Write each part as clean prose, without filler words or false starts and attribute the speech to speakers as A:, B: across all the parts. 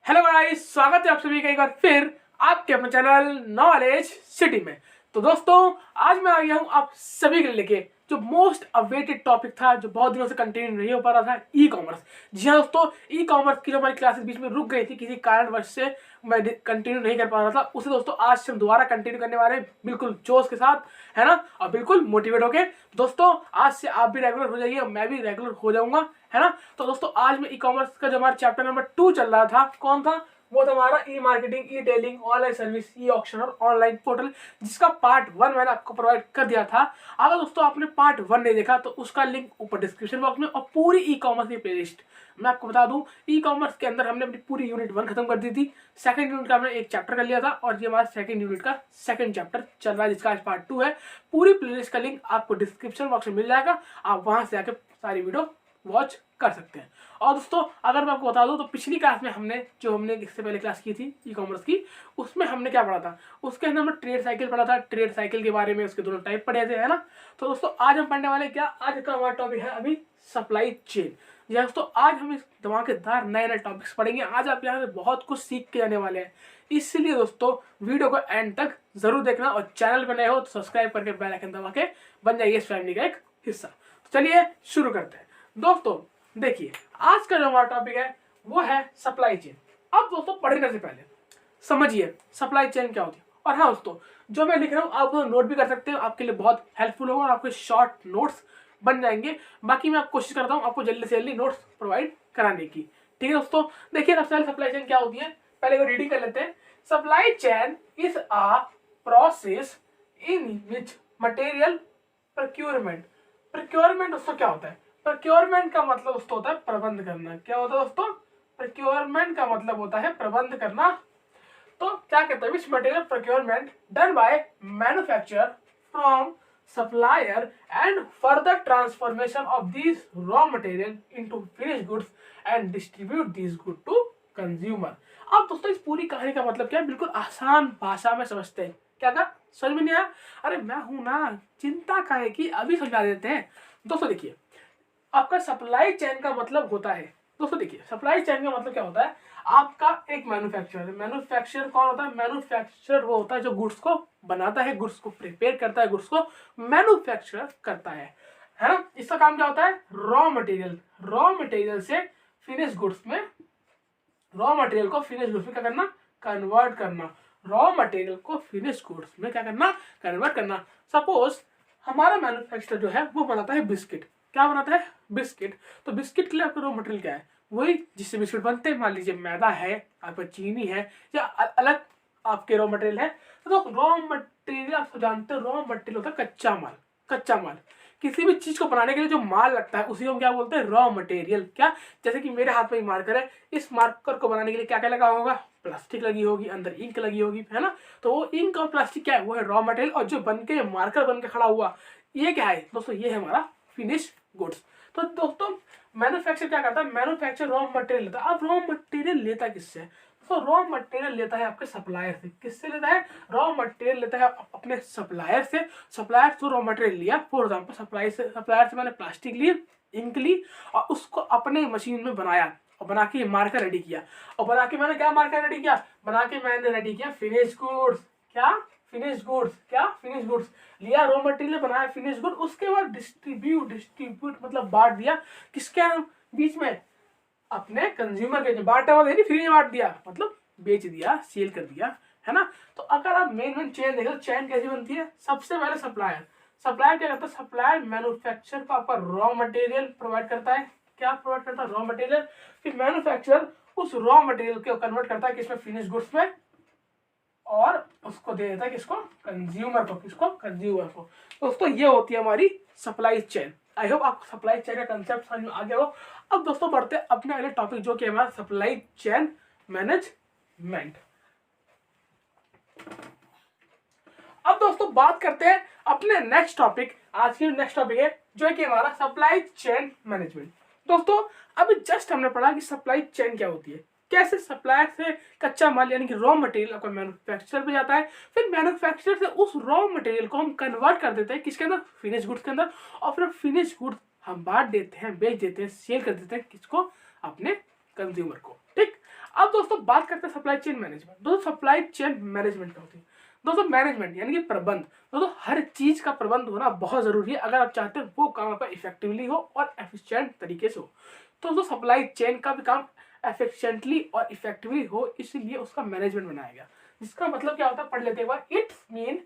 A: Hello guys, स्वागत है आप सभी का एक बार फिर आपके अपने चैनल नॉलेज सिटी में। तो दोस्तों, आज मैं आ गया हूँ आप सभी के लिए लेके जो मोस्ट अवेटेड टॉपिक था, जो बहुत दिनों से कंटिन्यू नहीं हो पा रहा था, ई कॉमर्स। जी हाँ दोस्तों, ई कॉमर्स की जो हमारी क्लासेस बीच में रुक गई थी किसी कारणवश से, मैं कंटिन्यू नहीं कर पा रहा था, उसे दोस्तों आज से हम दोबारा कंटिन्यू करने वाले हैं बिल्कुल जोश के साथ, है ना, और बिल्कुल मोटिवेट होके। दोस्तों आज से आप भी रेगुलर हो जाइए, मैं भी रेगुलर हो जाऊंगा, है ना। तो दोस्तों आज में ई कॉमर्स का जो हमारा चैप्टर नंबर 2 चल रहा था, कौन था वो था हमारा e marketing, e tailing, online service, e auction और ऑनलाइन पोर्टल, जिसका पार्ट 1 मैंने आपको प्रोवाइड कर दिया था। अगर दोस्तों आपने पार्ट 1 नहीं देखा तो उसका लिंक ऊपर डिस्क्रिप्शन बॉक्स में, और पूरी ई कॉमर्स की प्लेलिस्ट मैं आपको बता दूं, ई कॉमर्स के अंदर हमने अपनी पूरी यूनिट 1 खत्म कर दी थी, सेकंड यूनिट का हमने एक चैप्टर कर लिया था, और ये हमारा सेकंड यूनिट का सेकंड चैप्टर चल रहा है जिसका आज पार्ट 2 है। पूरी प्लेलिस्ट का लिंक आपको डिस्क्रिप्शन बॉक्स में मिल जाएगा, आप वहां से आके सारी वीडियो वॉच कर सकते हैं। और दोस्तों अगर मैं आपको बता दूं तो पिछली क्लास में हमने इससे पहले क्लास की थी ई कॉमर्स की, उसमें हमने क्या पढ़ा था, उसके अंदर हमने ट्रेड साइकिल पढ़ा था, ट्रेड साइकिल के बारे में उसके दोनों टाइप पढ़े थे, है ना। तो दोस्तों आज हम पढ़ने वाले क्या, आज का हमारा टॉपिक है अभी सप्लाई चेन। जी दोस्तों, आज हम इस धमाकेदार नए नए टॉपिक्स पढ़ेंगे। आज आप यहाँ से बहुत कुछ सीख के जाने वाले हैं, इसलिए दोस्तों वीडियो को एंड तक जरूर देखना, और चैनल पर नए हो तो सब्सक्राइब करके बेल आइकन दबा के बन जाइए इस फैमिली का एक हिस्सा। तो चलिए शुरू करते हैं। दोस्तों देखिए, आज का जो हमारा टॉपिक है वो है सप्लाई चेन। अब दोस्तों पढ़ने से पहले समझिए सप्लाई चेन क्या होती है। और हाँ दोस्तों, जो मैं लिख रहा हूँ आप नोट भी कर सकते हो, आपके लिए बहुत हेल्पफुल होगा और आपके शॉर्ट नोट्स बन जाएंगे। बाकी मैं कोशिश करता हूँ आपको जल्दी से जल्दी नोट्स प्रोवाइड कराने की, ठीक है दोस्तों। देखिए सबसे पहले सप्लाई चेन क्या होती है, पहले वो रीडिंग कर लेते हैं। Supply chain is a process in which material procurement दोस्तों क्या होता है, प्रोक्योरमेंट का मतलब दोस्तों होता है प्रबंध करना। क्या होता है दोस्तों, प्रोक्योरमेंट का मतलब होता है प्रबंध करना। तो क्या कहते हैं, which material procurement done by manufacturer from supplier and further transformation of this raw material into finished goods and distribute this good to consumer. अब दोस्तों इस पूरी कहानी का मतलब क्या है, बिल्कुल आसान भाषा में समझते हैं। क्या कहा, समझ में नहीं आया, अरे मैं हूं ना, चिंता का है कि अभी समझा देते हैं। दोस्तों देखिए, आपका सप्लाई चेन का मतलब होता है, दोस्तों देखिए सप्लाई चेन का मतलब क्या होता है, आपका एक मैन्युफैक्चरर कौन होता है, मैन्युफैक्चरर वो होता है जो गुड्स को बनाता है, गुड्स को प्रिपेयर करता है, गुड्स को मैन्युफैक्चर करता है ना। इसका काम क्या होता है, रॉ मटेरियल से फिनिश गुड्स में, रॉ मटेरियल को फिनिश गुड्स में क्या करना, कन्वर्ट करना, रॉ मटेरियल को फिनिश गुड्स में क्या करना, कन्वर्ट करना। सपोज हमारा मैन्युफैक्चरर जो है वो बनाता है बिस्किट, क्या बनाता है, बिस्किट। तो बिस्किट के लिए आपका रॉ मटेरियल क्या है, वही जिससे बिस्किट बनते हैं। मान लीजिए मैदा है, आपका चीनी है, या अलग आपके रॉ मटेरियल है। तो रॉ मटेरियल आप जानते हो, रॉ मटेरियल होता है कच्चा माल। किसी भी चीज को बनाने के लिए जो माल लगता है उसी को हम क्या बोलते हैं, रॉ मटेरियल। क्या, जैसे कि मेरे हाथ में मार्कर है, इस मार्कर को बनाने के लिए क्या क्या लगा होगा, प्लास्टिक लगी होगी, अंदर इंक लगी होगी, है ना। तो वो इंक और प्लास्टिक क्या है, वो है रॉ मटेरियल, और जो बन के मार्कर बन के खड़ा हुआ ये क्या है दोस्तों, ये है हमारा फिनिश गुड्स। तो दोस्तों मैन्युफैक्चर क्या करता है, मैन्युफैक्चर रॉ मटेरियल लेता है। अब रॉ मटेरियल लेता है किससे, तो रॉ मटेरियल लेता है आपके सप्लायर से। किससे लेता है, रॉ मटेरियल लेता है अपने सप्लायर से। सप्लायर से रॉ मटेरियल लिया, फॉर एग्जांपल सप्लायर से मैंने प्लास्टिक ली, इंक ली, और उसको अपने मशीन में बनाया, और बना के मार्कर रेडी किया, और बना के मैंने क्या मार्कर रेडी किया, बना के मैंने रेडी किया फिनिश गुड्स। क्या, फिनिश गुड्स लिया, रॉ मटेरियल बनाया फिनिश गुड, उसके बाद डिस्ट्रीब्यूट मतलब बांट दिया, किसके बीच में, अपने कंज्यूमर के। बांटा मतलब फ्री में बांट दिया, मतलब बेच दिया, सेल कर दिया, है ना। तो अगर आप मेन चेन देखो, चेन कैसी बनती है, सबसे पहले सप्लायर क्या करता है, सप्लायर मैन्युफैक्चर को आपका रॉ मटेरियल प्रोवाइड करता है। क्या प्रोवाइड करता है, रॉ मटेरियल। फिर मैन्युफैक्चरर उस रॉ मटेरियल को कन्वर्ट करता है किसमें, फिनिश गुड्स में, और उसको दे देता है किसको, कंज्यूमर को। दोस्तों ये होती है हमारी सप्लाई चेन। आई होप आपको सप्लाई चेन का कंसेप्ट समझ में आ गया हो। अब दोस्तों बढ़ते हैं अपने अगले टॉपिक, जो कि हमारा सप्लाई चेन मैनेजमेंट। अब दोस्तों बात करते हैं अपने नेक्स्ट टॉपिक, आज की नेक्स्ट टॉपिक है जो कि हमारा सप्लाई चेन मैनेजमेंट। दोस्तों अभी जस्ट हमने पढ़ा कि सप्लाई चेन क्या होती है, कैसे सप्लायर से कच्चा माल यानी कि रॉ मटेरियल आपका मैन्युफैक्चरर पे जाता है, फिर मैन्युफैक्चरर से उस रॉ मटेरियल को हम कन्वर्ट कर देते हैं किसके अंदर, फिनिश गुड्स के अंदर, और फिर फिनिश गुड्स हम बांट देते हैं, बेच देते हैं, सेल कर देते हैं किसको, अपने कंज्यूमर को। ठीक। अब दोस्तों बात करते हैं सप्लाई चेन मैनेजमेंट। दोस्तों सप्लाई चेन मैनेजमेंट क्या होती है? दोस्तों मैनेजमेंट यानी कि प्रबंध। दोस्तों हर चीज का प्रबंध होना बहुत जरूरी है अगर आप चाहते हो वो काम आपका इफेक्टिवली हो और एफिशिएंट तरीके से हो। तो दोस्तों सप्लाई चेन का भी काम एफिशिएंटली और इफेक्टिवली हो, इसलिए उसका मैनेजमेंट बनाया गया। जिसका मतलब क्या होता है, पढ़ लेते एक बार। It's mean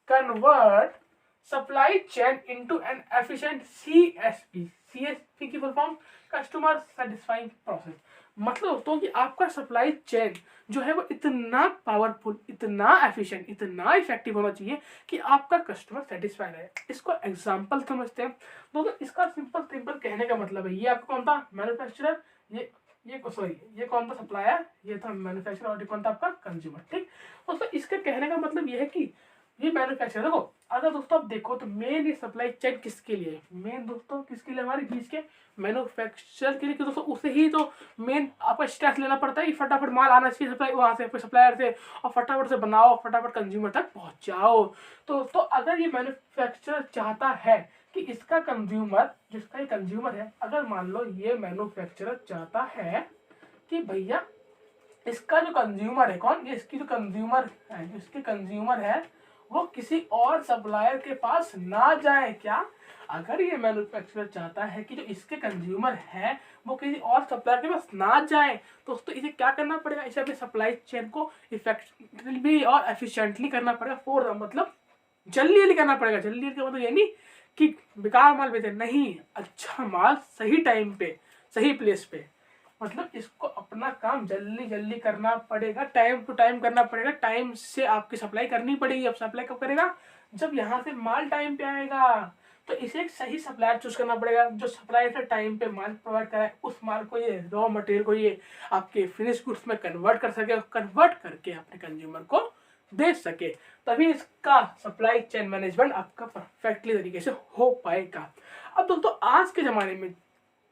A: convert supply chain into an efficient CSP. CSP की full form customer satisfying process. मतलब दोस्तों कि आपका सप्लाई चेन जो है वो इतना पावरफुल, इतना एफिशिएंट, इतना इफेक्टिव होना चाहिए कि आपका कस्टमर सेटिस्फाइड है। इसको एग्जांपल समझते हैं दोस्तों। इसका सिंपल कहने का मतलब है, ये आपका कौन था, मैन्युफैक्चरर, ये सॉरी ये कौन था, सप्लायर, ये था मैन्युफैक्चरर, और ये कौन था आपका कंज्यूमर। ठीक दोस्तों, इसके कहने का मतलब ये है कि ये मैन्युफैक्चरर, देखो अगर दोस्तों आप देखो तो मेन ये सप्लाई चेन किसके लिए, मेन दोस्तों किसके लिए, हमारे बीच के मैन्युफैक्चरर के लिए। दोस्तों उसे ही तो मेन आपका स्ट्रेस लेना पड़ता है कि फटाफट माल आना चाहिए सप्लाई वहां से सप्लायर से, और फटाफट से बनाओ, फटाफट कंज्यूमर तक पहुंचाओ। तो दोस्तों अगर ये मैन्युफैक्चरर चाहता है कि इसका कंज्यूमर, जिसका ये कंज्यूमर है, अगर मान लो ये मैन्युफैक्चरर चाहता है कि भैया इसका जो कंज्यूमर है, कौन, ये इसकी जो कंज्यूमर है, जो इसके कंज्यूमर है वो किसी और सप्लायर के पास ना जाए। क्या, अगर ये मैन्युफैक्चरर चाहता है कि जो इसके कंज्यूमर है वो किसी और सप्लायर के पास ना जाए, तो दोस्तों इसे क्या करना पड़ेगा, इसे अपनी सप्लाई चेन को इफेक्टिवली और एफिशिएंटली करना पड़ेगा। फॉर मतलब जल्दी करना पड़ेगा। जल्दी का मतलब ये नहीं कि बेकार माल बेचे, नहीं, अच्छा माल सही टाइम पे सही प्लेस पे, मतलब इसको अपना काम जल्दी करना पड़ेगा, टाइम टू टाइम करना पड़ेगा। टाइम से आपकी सप्लाई करनी पड़ेगी। अब सप्लाई कब करेगा, जब यहाँ से माल टाइम पे आएगा। तो इसे एक सही सप्लायर चूज करना पड़ेगा जो सप्लायर से टाइम पे माल प्रोवाइड कराए, उस माल को, ये रॉ मटेरियल को ये आपके फिनिश गुड्स में कन्वर्ट कर सके, कन्वर्ट करके अपने कंज्यूमर को दे सके। तभी इसका सप्लाई चेन मैनेजमेंट आपका परफेक्टली तरीके से हो पाएगा। अब दोस्तों आज के जमाने में,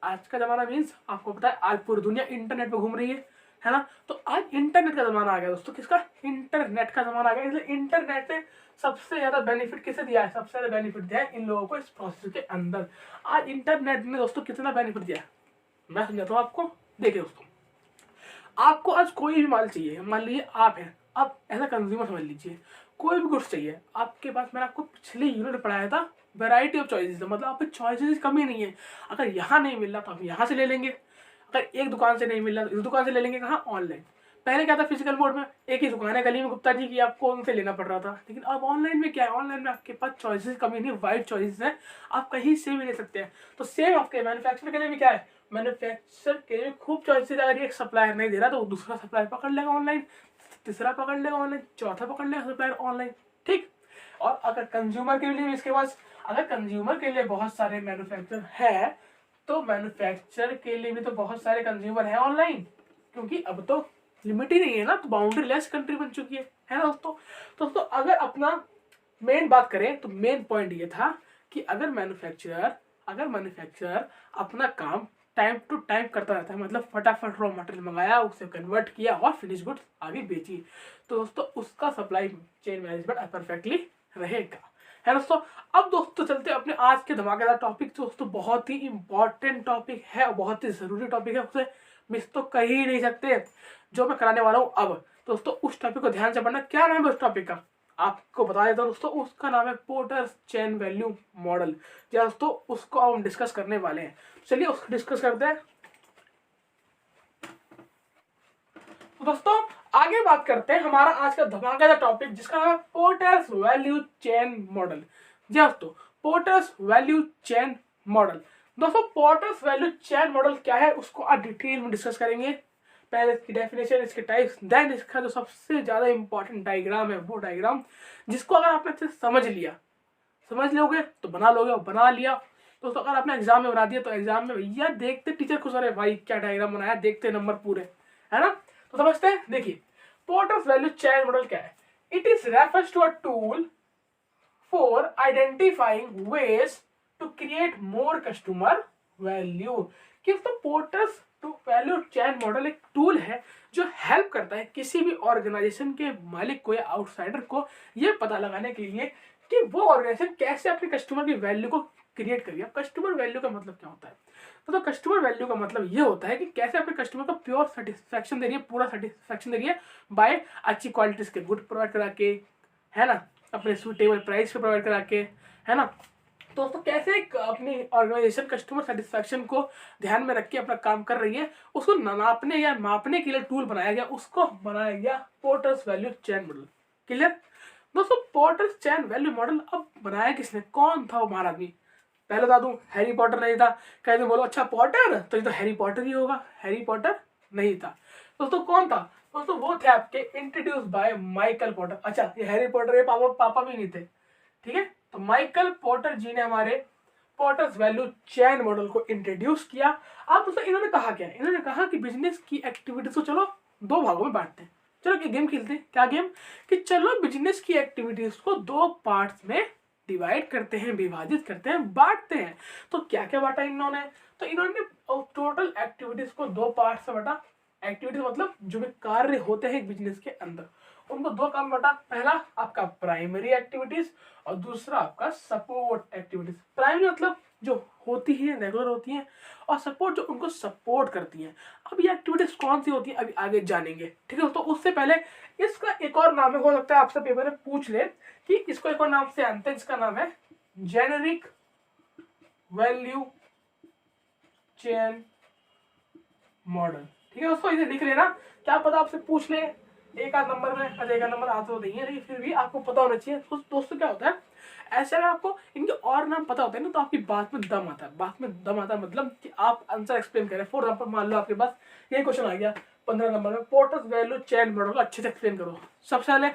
A: आज का जमाना मीन्स आपको पता है आज पूरी दुनिया इंटरनेट पे घूम रही है ना। तो आज इंटरनेट का जमाना आ गया दोस्तों। किसका, इंटरनेट का जमाना आ गया। इसलिए इंटरनेट ने सबसे ज्यादा बेनिफिट किसे दिया है, सबसे ज्यादा बेनिफिट दिया है इन लोगों को इस प्रोसेस के अंदर। आज इंटरनेट ने दोस्तों कितना बेनिफिट दिया है मैं समझाता हूँ आपको। देखिए दोस्तों, आपको आज कोई भी माल चाहिए, मान लीजिए आप हैं, आप एज अ कंज्यूमर समझ लीजिए, कोई भी गुड्स चाहिए आपके पास, मैंने आपको पिछले यूनिट पढ़ाया था वैरायटी ऑफ चॉइसेस, मतलब आपको चॉइसेस कमी नहीं है। अगर यहाँ नहीं मिल रहा तो हम यहाँ से ले लेंगे, अगर एक दुकान से नहीं मिल रहा तो इस दुकान से ले लेंगे। कहाँ, ऑनलाइन। पहले क्या था, फिजिकल मोड में एक ही दुकान है गली में गुप्ता जी की, आपको उनसे लेना पड़ रहा था। लेकिन अब ऑनलाइन में क्या है, ऑनलाइन में आपके पास चॉइसेस कमी नहीं, वाइड चॉइसेस है, आप कहीं से भी ले सकते हैं। तो सेम आपके मैन्युफैक्चर के लिए भी क्या है, मैन्युफैक्चर के लिए खूब चॉइसेस। अगर एक सप्लायर नहीं दे रहा तो दूसरा सप्लायर पकड़ लेगा ऑनलाइन, तीसरा पकड़ लेगा ऑनलाइन, चौथा पकड़ लेगा सप्लायर ऑनलाइन। ठीक। और अगर कंज्यूमर के लिए इसके पास, अगर कंज्यूमर के लिए बहुत सारे मैन्युफैक्चर है तो मैन्युफैक्चर के लिए भी तो बहुत सारे कंज्यूमर है ऑनलाइन, क्योंकि अब तो लिमिट ही नहीं है ना, तो बाउंड्री लेस कंट्री बन चुकी है ना दोस्तों। तो दोस्तों अगर अपना मेन बात करें तो मेन पॉइंट ये था कि अगर मैन्युफैक्चरर अपना काम टाइम टू टाइम करता रहता है, मतलब फटाफट रॉ मटेरियल मंगाया, उसे कन्वर्ट किया और फिनिश गुड्स आगे बेची, तो दोस्तों उसका सप्लाई चेन मैनेजमेंट परफेक्टली रहेगा, है दोस्तों। अब दोस्तों चलते हैं अपने आज के धमाकेदार टॉपिक। दोस्तों बहुत ही इंपॉर्टेंट टॉपिक है और बहुत ही जरूरी टॉपिक है, उसे मिस तो कर ही नहीं सकते जो मैं कराने वाला हूँ अब। दोस्तों उस टॉपिक को ध्यान से पढ़ना। क्या नाम है उस टॉपिक का, आपको बता देता हूँ दोस्तों, उसका नाम है पोर्टर्स चेन वैल्यू मॉडल। या दोस्तों उसको अब हम डिस्कस करने वाले हैं, चलिए उसको डिस्कस करते हैं। तो दोस्तों आगे बात करते हैं हमारा आज का धमाकेदार टॉपिक जिसका नाम है पोर्टर्स वैल्यू चेन मॉडल। जी दोस्तों, पोर्टर्स वैल्यू चेन मॉडल। दोस्तों पोर्टर्स वैल्यू चेन मॉडल क्या है उसको आज डिटेल में डिस्कस करेंगे। पहले इसकी डेफिनेशन, इसके टाइप्स, देन इसका जो सबसे ज्यादा इंपॉर्टेंट डायग्राम है वो डायग्राम, जिसको अगर आपने अच्छे से समझ लोगे तो बना लोगे, और बना लिया दोस्तों अगर आपने एग्जाम में बना दिया तो एग्जाम में भैया देखते टीचर खुश हो रहे, भाई क्या डायग्राम बनाया, देखते नंबर पूरे, है ना। तो समझते हैं। देखिए पोर्टर्स वैल्यू चेन मॉडल क्या है। It is refers to a tool for identifying ways to create more customer value. कि तो Porter's to value chain model एक टूल है जो हेल्प करता है किसी भी ऑर्गेनाइजेशन के मालिक को या आउटसाइडर को ये पता लगाने के लिए कि वो ऑर्गेनाइजेशन कैसे अपने कस्टमर की वैल्यू को क्रिएट करिए। अब कस्टमर वैल्यू का मतलब क्या होता है? तो कस्टमर वैल्यू का मतलब ये होता है कि कैसे अपने कस्टमर को प्योर सेटिस्फैक्शन दे रही है, पूरा सेटिस्फैक्शन दे रही है बाय अच्छी क्वालिटीज के गुड प्रोवाइड करा के, है ना, अपने सूटेबल प्राइस पे प्रोवाइड करा के, है ना। दोस्तों कैसे अपनी ऑर्गेनाइजेशन कस्टमर सेटिस्फैक्शन को ध्यान में रख के अपना काम कर रही है, उसको नापने या मापने के लिए टूल बनाया गया, उसको बनाया गया porters value chain model. Clear दोस्तों? पोर्टर्स चेन वैल्यू मॉडल अब बनाया किसने, कौन था वो महान आदमी? पहले बता दूं, हैरी पॉटर नहीं था। कहते बोलो अच्छा पॉटर, तो ये तो हैरी पॉटर ही होगा। हैरी पॉटर नहीं था दोस्तों। कौन था दोस्तों? वो थे आपके इंट्रोड्यूस बाय माइकल पॉटर। अच्छा, ये हैरी पॉटर ये पापा भी नहीं थे, ठीक है। तो माइकल पॉटर जी ने हमारे पॉटर्स वैल्यू चेन मॉडल को इंट्रोड्यूस किया। अब दोस्तों इन्होंने कहा क्या? इन्होंने कहा कि बिजनेस की एक्टिविटीज को चलो दो भागों में बांटते हैं। चलो एक गेम खेलते हैं। क्या गेम? कि चलो बिजनेस की एक्टिविटीज को दो पार्ट्स में डिवाइड करते हैं, विभाजित करते हैं, बांटते हैं। तो क्या क्या बांटा इन्होंने? तो इन्होंने टोटल एक्टिविटीज को दो पार्ट से बांटा। एक्टिविटीज मतलब जो भी कार्य होते हैं बिजनेस के अंदर, उनको दो काम बांटा। पहला आपका प्राइमरी एक्टिविटीज और दूसरा आपका सपोर्ट एक्टिविटीज। प्राइमरी मतलब जो होती है रेगुलर होती हैं, और सपोर्ट जो उनको सपोर्ट करती हैं। अब ये एक्टिविटीज कौन सी होती है अभी आगे जानेंगे, ठीक है। तो उससे पहले इसका एक और नाम हो सकता है आपसे पेपर में पूछ ले कि इसको एक और नाम से जानते हैं, इसका नाम है जेनेरिक वैल्यू चेन मॉडल, ठीक है दोस्तों। इसे लिख लेना, क्या पता आपसे पूछ ले एक आध नंबर में। अरे एक आध नंबर आता तो नहीं है, लेकिन फिर भी आपको पता होना चाहिए। तो दोस्तों क्या होता है, ऐसे अगर आपको इनके और नाम पता होते हैं ना, तो आपकी बात में दम आता है। बात में दम आता है मतलब कि आप आंसर एक्सप्लेन करें। फॉर एग्जाम्पल मान लो आपके पास ये क्वेश्चन आ गया 15 नंबर में, पोर्टर्स वैल्यू चेन मॉडल को अच्छे से एक्सप्लेन करो। सबसे पहले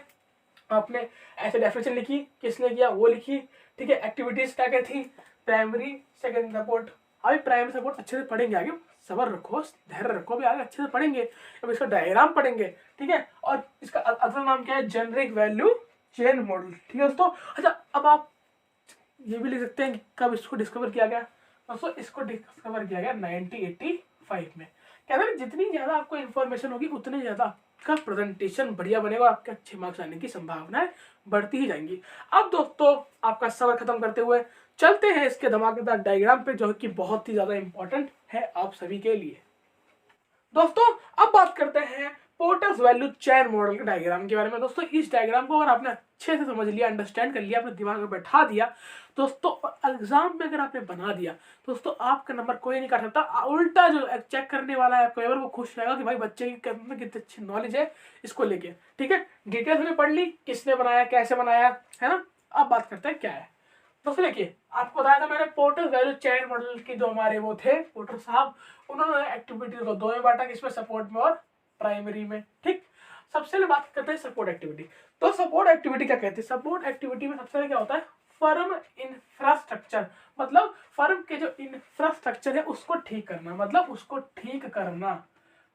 A: आपने ऐसे डेफिनेशन लिखी, किसने किया वो लिखी, ठीक है। एक्टिविटीज क्या क्या थी, प्राइमरी सेकंड सपोर्ट। अभी प्राइमरी सपोर्ट अच्छे से पढ़ेंगे आगे, सबर रखो, धैर्य रखो, अभी आगे अच्छे से पढ़ेंगे। अब इसका डायग्राम पढ़ेंगे, ठीक है। और इसका असल नाम क्या है, जेनरिक वैल्यू चेन मॉडल, ठीक है दोस्तों। अच्छा, अब आप ये भी लिख सकते हैं कि कब इसको डिस्कवर किया गया। दोस्तों इसको डिस्कवर किया गया 1985 में। कहते हैं जितनी ज्यादा आपको इन्फॉर्मेशन होगी उतनी ज्यादा आपका प्रेजेंटेशन बढ़िया बनेगा, आपके अच्छे मार्क्स आने की संभावनाएं बढ़ती ही जाएंगी। अब दोस्तों आपका सबर खत्म करते हुए चलते हैं इसके धमाकेदार डायग्राम पे, जो कि बहुत ही ज्यादा इंपॉर्टेंट है आप सभी के लिए। दोस्तों अब बात करते हैं पोर्टर्स वैल्यू चेन मॉडल के डायग्राम के बारे में। दोस्तों इस डायग्राम को अगर आपने अच्छे से समझ लिया, अंडरस्टैंड कर लिया, अपने दिमाग में बैठा दिया दोस्तों, एग्जाम में अगर आपने बना दिया दोस्तों, आपका नंबर कोई नहीं काट सकता। उल्टा जो चेक करने वाला है आपको, वो खुश रहेगा कि भाई बच्चे के में कितनी अच्छी नॉलेज है इसको लेके, ठीक है। डिटेल्स में पढ़ ली, किसने बनाया, कैसे बनाया, है ना। अब बात करते हैं क्या है दोस्तों। देखिए आपको बताया था मैंने, पोर्टर्स वैल्यू चेन मॉडल के जो हमारे वो थे पोर्टर साहब, उन्होंने एक्टिविटीज को दो में बांटा, किसमें, सपोर्ट में और प्राइमरी में, ठीक। सबसे पहले बात करते हैं सपोर्ट एक्टिविटी। तो सपोर्ट एक्टिविटी क्या कहते हैं? सपोर्ट एक्टिविटी में सबसे पहले क्या होता है, फर्म इंफ्रास्ट्रक्चर, मतलब फर्म के जो इंफ्रास्ट्रक्चर है उसको ठीक करना, मतलब उसको ठीक करना।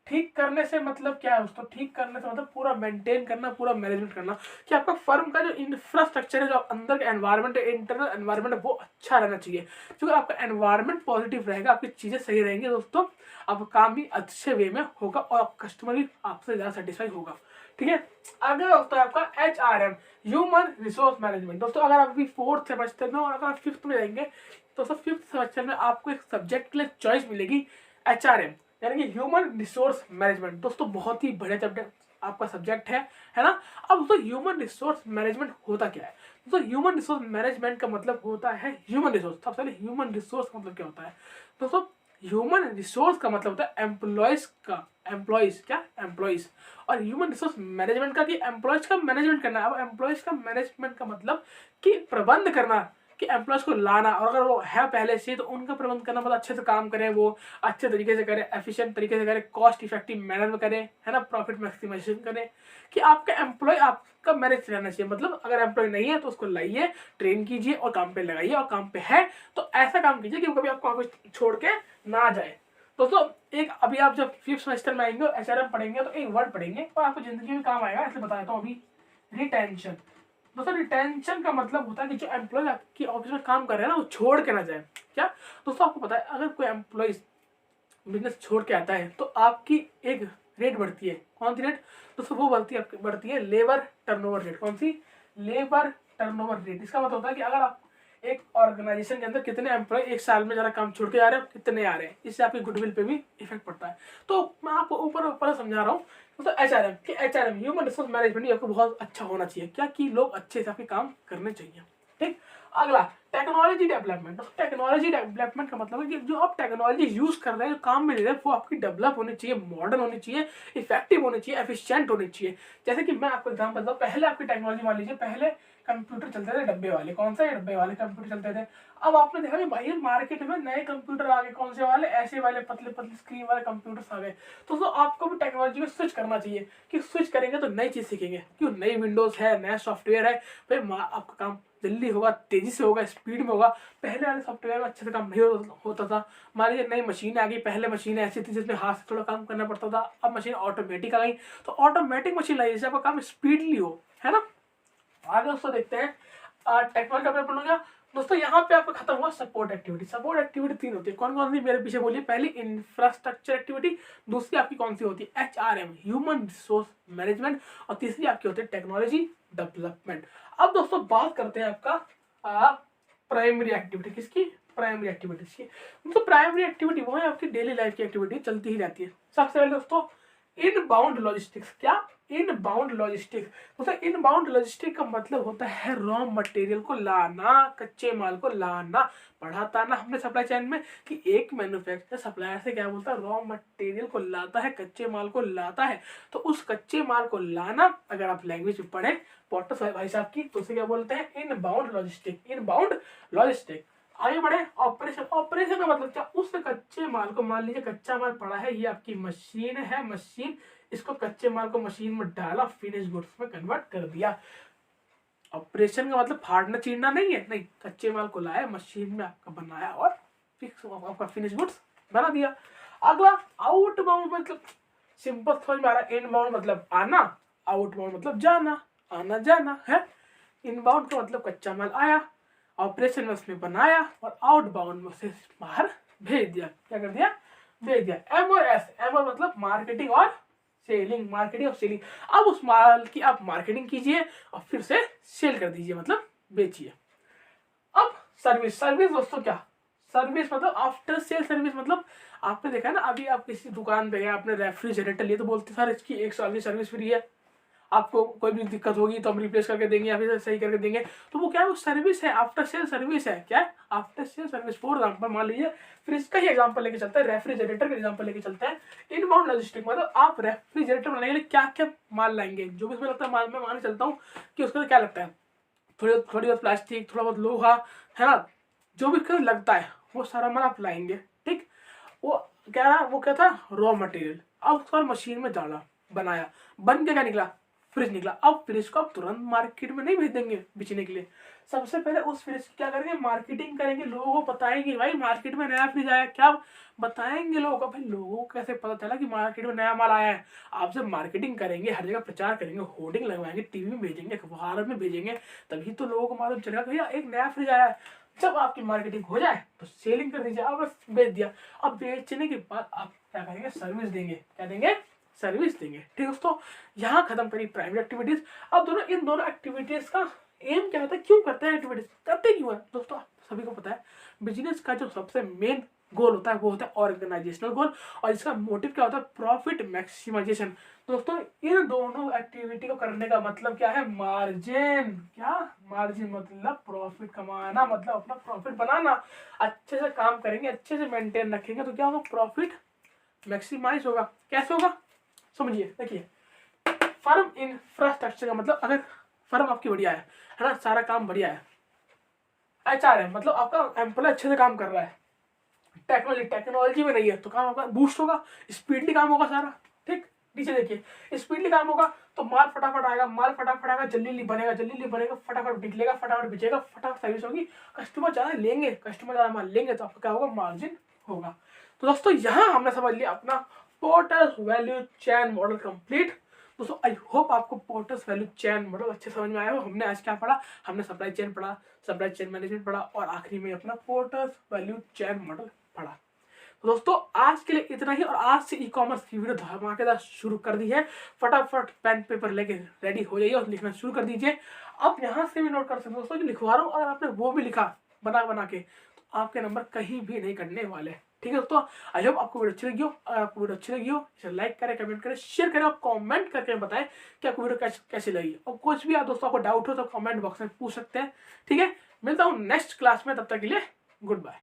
A: ठीक करने से मतलब क्या है, उसको ठीक करने से मतलब पूरा मेंटेन करना, पूरा मैनेजमेंट करना, कि आपका फर्म का जो इंफ्रास्ट्रक्चर है, जो अंदर का एनवायरनमेंट है, इंटरनल एनवायरनमेंट है, वो अच्छा रहना चाहिए। क्योंकि आपका एनवायरनमेंट पॉजिटिव रहेगा, आपकी चीजें सही रहेंगी दोस्तों, आपका काम भी अच्छे वे में होगा और कस्टमर भी आपसे ज्यादा सेटिस्फाई होगा, ठीक है। आगे दोस्तों आपका HRM, ह्यूमन रिसोर्स मैनेजमेंट। दोस्तों अगर आप अभी 4th सेमेस्टर में और अगर आप 5th में जाएंगे तो 5th सेमेस्टर में आपको एक सब्जेक्ट के लिए चॉइस मिलेगी HRM, यानी कि ह्यूमन रिसोर्स मैनेजमेंट। दोस्तों बहुत ही बढ़िया सब्जेक्ट आपका सब्जेक्ट है ना। अब दोस्तों ह्यूमन रिसोर्स मैनेजमेंट होता क्या है? दोस्तों ह्यूमन रिसोर्स मैनेजमेंट का मतलब होता है ह्यूमन रिसोर्स। सबसे पहले ह्यूमन रिसोर्स का मतलब क्या होता है दोस्तों? ह्यूमन रिसोर्स का मतलब होता है एम्प्लॉयज का, एम्प्लॉयज, और ह्यूमन रिसोर्स मैनेजमेंट का कि एम्प्लॉयज का मैनेजमेंट करना। अब एम्प्लॉयज का मैनेजमेंट का मतलब कि प्रबंध करना, कि एम्प्लॉयज को लाना, और अगर वो है पहले से तो उनका प्रबंध करना, मतलब अच्छे से काम करें, वो अच्छे तरीके से करें, एफिशिएंट तरीके से करें, कॉस्ट इफेक्टिव मैनर में करें, है ना, प्रॉफिट मैक्सिमाइजेशन करें, कि आपका एम्प्लॉय आपका मैनेज रहना चाहिए। मतलब अगर एम्प्लॉय नहीं है तो उसको लाइए, ट्रेन कीजिए और काम पे लगाइए, और काम पे है तो ऐसा काम कीजिए कि वो कभी आपको ऑफिस छोड़ के ना जाए। दोस्तों एक अभी आप जब 5th सेमेस्टर में आएंगे और HRM पढ़ेंगे तो एक वर्ड पढ़ेंगे और आपको जिंदगी में काम आएगा, इसलिए बता देता हूँ अभी, रिटेंशन। दोस्तों रिटेंशन का मतलब होता है कि जो एम्प्लॉय आपकी ऑफिस में काम कर रहे हैं ना, वो छोड़ के ना जाए। क्या दोस्तों आपको पता है, अगर कोई एम्प्लॉय बिजनेस छोड़ के आता है तो आपकी एक रेट बढ़ती है। कौन सी रेट दोस्तों? वो बढ़ती है लेबर टर्नओवर रेट। कौन सी? Labour turnover rate. इसका मतलब होता है कि अगर आप एक ऑर्गेनाइजेशन के अंदर कितने एम्प्लॉय एक साल में जरा काम छोड़ के आ रहे हैं, कितने आ रहे हैं, इससे आपकी गुडविल पे भी इफेक्ट पड़ता है। तो मैं आपको ऊपर ऊपर समझा रहा हूँ। तो एचआरएम कि एचआरएम ह्यूमन रिसोर्स मैनेजमेंट आपको बहुत अच्छा होना चाहिए, क्या कि लोग अच्छे से आपके काम करने चाहिए। ठीक, अगला टेक्नोलॉजी डेवलपमेंट। टेक्नोलॉजी डेवलपमेंट का मतलब है कि जो आप टेक्नोलॉजी यूज कर रहे हैं, जो काम में ले रहे हैं, वो आपकी डेवलप होनी चाहिए, मॉडर्न होनी चाहिए, इफेक्टिव होनी चाहिए, एफिशिएंट होनी चाहिए। जैसे कि मैं आपको एग्जांपल बताऊं, पहले आपकी टेक्नोलॉजी मान लीजिए, पहले कंप्यूटर चलते थे डब्बे वाले, कौन सा डब्बे वाले कंप्यूटर चलते थे। अब आपने देखा कि भाई मार्केट में नए कंप्यूटर आ गए, कौन से वाले, ऐसे वाले पतले पतले स्क्रीन वाले कंप्यूटर्स आ गए। तो आपको भी टेक्नोलॉजी में स्विच करना चाहिए, कि स्विच करेंगे तो नई चीज सीखेंगे, क्यों, नई विंडोज है, नया सॉफ्टवेयर है, भाई आपका काम जल्दी होगा, तेजी से होगा, स्पीड में होगा। पहले वाले सॉफ्टवेयर में अच्छे से काम नहीं होता था। मान लीजिए नई मशीन आ गई, पहले मशीन ऐसी थी जिसमें हाथ से थोड़ा काम करना पड़ता था, अब मशीन ऑटोमेटिक आ गई। तो ऑटोमेटिक मशीन लाई जिससे आपका काम स्पीडली हो, है ना। आगे दोस्तों देखते हैं टेक्नोलॉजी डेवलपमेंट हो गया। दोस्तों यहाँ पे आपका खत्म हुआ सपोर्ट एक्टिविटी। सपोर्ट एक्टिविटी 3 होती है, कौन कौन सी मेरे पीछे बोलिए। पहली इंफ्रास्ट्रक्चर एक्टिविटी, दूसरी आपकी कौन सी होती है, एचआरएम ह्यूमन रिसोर्स मैनेजमेंट, और तीसरी आपकी होती है टेक्नोलॉजी डेवलपमेंट। अब दोस्तों बात करते हैं आपका प्राइमरी एक्टिविटी, किसकी, प्राइमरी एक्टिविटीज की। तो प्राइमरी एक्टिविटी वो है आपकी डेली लाइफ की एक्टिविटी, चलती ही रहती है। सबसे पहले दोस्तों इनबाउंड लॉजिस्टिक्स। क्या, इनबाउंड लॉजिस्टिक्स। दोस्तों इनबाउंड लॉजिस्टिक का मतलब होता है रॉ मटेरियल को लाना, कच्चे माल को लाना। पढ़ा था ना हमने सप्लाई चेन में कि एक मैन्युफैक्चरर सप्लायर से क्या बोलता है, रॉ मटेरियल को लाता है, कच्चे माल को लाता है। तो उस कच्चे माल को लाना, अगर आप लैंग्वेज में पढ़े पॉटर्स भाई साहब की, तो उसे क्या बोलते हैं, इनबाउंड लॉजिस्टिक, इनबाउंड लॉजिस्टिक। आगे बढ़े, ऑपरेशन। ऑपरेशन का मतलब क्या, उस कच्चे माल को, मान लीजिए कच्चा माल पड़ा है, ये आपकी मशीन है, मशीन इसको कच्चे माल को मशीन में डाला, फिनिश गुड्स में कन्वर्ट कर दिया। ऑपरेशन का मतलब फाड़ना चीरना नहीं है, नहीं, कच्चे माल को लाया, मशीन में आपका बनाया और फिक्स आपका फिनिश गुड्स बना दिया। अगला आउटबाउंड मतलब सिंपल समझ में आ रहा है। इनबाउंड मतलब आना, आउटबाउंड मतलब जाना, आना जाना है। इनबाउंड का मतलब कच्चा माल आया, ऑपरेशन में उसमें बनाया, और आउटबाउंड में से बाहर भेज दिया। क्या कर दिया, भेज दिया। एम और एस, एम और मतलब मार्केटिंग और सेलिंग, मार्केटिंग और सेलिंग। अब उस माल की आप मार्केटिंग कीजिए और फिर से सेल कर दीजिए, मतलब बेचिए। अब सर्विस। सर्विस दोस्तों क्या, सर्विस मतलब आफ्टर सेल सर्विस। मतलब आपने देखा है ना, अभी आप किसी दुकान पे गए, आपने रेफ्रिजरेटर लिया, तो बोलते सर इसकी 1 साल की सर्विस फ्री है, आपको कोई भी दिक्कत होगी तो हम रिप्लेस करके देंगे या फिर सही करके देंगे। तो वो क्या है, वो सर्विस है, आफ्टर सेल सर्विस है। क्या है, after sale service. For example मान लीजिए, फ्रिज का ही एग्जाम्पल लेके चलते हैं, रेफ्रिजरेटर का एग्जाम्पल लेके चलते हैं। इनबाउंड लॉजिस्टिक मतलब आप रेफ्रिजरेटर बनाने के लिए क्या क्या माल लाएंगे, जो भी उसमें लगता है माल, मैं मान चलता हूँ कि उसका क्या लगता है, थोड़ी बहुत प्लास्टिक, थोड़ा बहुत लोहा, है ना, जो भी लगता है वो सारा माल आप लाएंगे। ठीक, वो क्या था, रॉ मटेरियल। अब उसको मशीन में डाला, बनाया, बन के क्या निकला, फ्रिज निकला। अब फ्रिज को आप तुरंत मार्केट में नहीं भेज देंगे बेचने के लिए, सबसे पहले उस फ्रिज की क्या करेंगे, मार्केटिंग करेंगे, लोगों को बताएंगे भाई मार्केट में नया फ्रिज आया। क्या बताएंगे लोगों को, भाई लोगों को कैसे पता चला कि मार्केट में नया माल आया है। आप जब मार्केटिंग करेंगे, हर जगह प्रचार करेंगे, होर्डिंग लगवाएंगे, टीवी में भेजेंगे, अखबार में भेजेंगे, तभी तो लोगों को मालूम चलेगा भैया एक नया फ्रिज आया है। जब आपकी मार्केटिंग हो जाए तो सेलिंग कर दीजिए, अब बस बेच दिया। अब बेचने के बाद आप क्या करेंगे, सर्विस देंगे। क्या देंगे, सर्विस देंगे। ठीक दोस्तों, यहाँ खत्म करी प्राइमरी एक्टिविटीज। अब दोनों इन दोनों एक्टिविटीज का एम क्या होता है, क्यों करते हैं एक्टिविटीज, करते क्यों है दोस्तों, सभी को पता है। बिजनेस का जो सबसे मेन गोल होता है वो होता है ऑर्गेनाइजेशनल गोल, और इसका मोटिव क्या होता है, प्रॉफिट मैक्सिमाइजेशन। दोस्तों इन दोनों एक्टिविटी को करने का मतलब क्या है, मार्जिन। क्या, मार्जिन मतलब प्रॉफिट कमाना, मतलब अपना प्रॉफिट बनाना। अच्छे से काम करेंगे, अच्छे से मेंटेन रखेंगे तो क्या होगा, प्रॉफिट मैक्सिमाइज होगा। कैसे होगा, समझिए। देखिए, फर्म इंफ्रास्ट्रक्चर का मतलब अगर फर्म आपकी बढ़िया है ना, सारा काम बढ़िया है। एचआरएम मतलब आपका एम्प्लॉय अच्छे से काम कर रहा है। टेक्नोलॉजी में नहीं है तो काम आपका बूस्ट होगा, स्पीडली काम होगा सारा। ठीक, नीचे देखिए, स्पीडली काम होगा तो माल फटाफट आएगा, माल फटाफट आएगा, जल्दी बनेगा, फटाफट निकलेगा, फटाफट बेचेगा, फटाफट सर्विस होगी, कस्टमर ज्यादा लेंगे, कस्टमर ज्यादा माल लेंगे तो आपका क्या होगा, मार्जिन होगा। तो दोस्तों यहाँ हमने समझ लिया अपना porters value chain model complete. दोस्तों आई होप आपको पोर्टर्स वैल्यू चेन मॉडल अच्छे समझ में आया हो। हमने आज क्या पढ़ा, हमने सप्लाई चेन पढ़ा, सप्लाई चेन मैनेजमेंट पढ़ा, और आखिरी में अपना पोर्टर्स वैल्यू चेन मॉडल पढ़ा। तो दोस्तों आज के लिए इतना ही, और आज से ई कॉमर्स की वीडियो धमाकेदार शुरू कर दी है। फटाफट पेन पेपर लेके रेडी हो जाइए और लिखना शुरू कर दीजिए। आप यहाँ से भी नोट कर सकते हो दोस्तों, जो लिखवा रहा हूँ, अगर आपने वो भी लिखा बना बना के, तो आपके नंबर कहीं भी नहीं कटने वाले। ठीक है दोस्तों, आई होप आपको वीडियो अच्छी लगी हो। अगर आपको वीडियो अच्छी लगी हो इसे लाइक करें, कमेंट करें, शेयर करें और कमेंट करके बताएं कि आपको वीडियो कैसी लगी। और कुछ भी दोस्तों आपको डाउट हो तो कमेंट बॉक्स में पूछ सकते हैं। ठीक है, मिलता हूँ नेक्स्ट क्लास में, तब तक के लिए गुड बाय।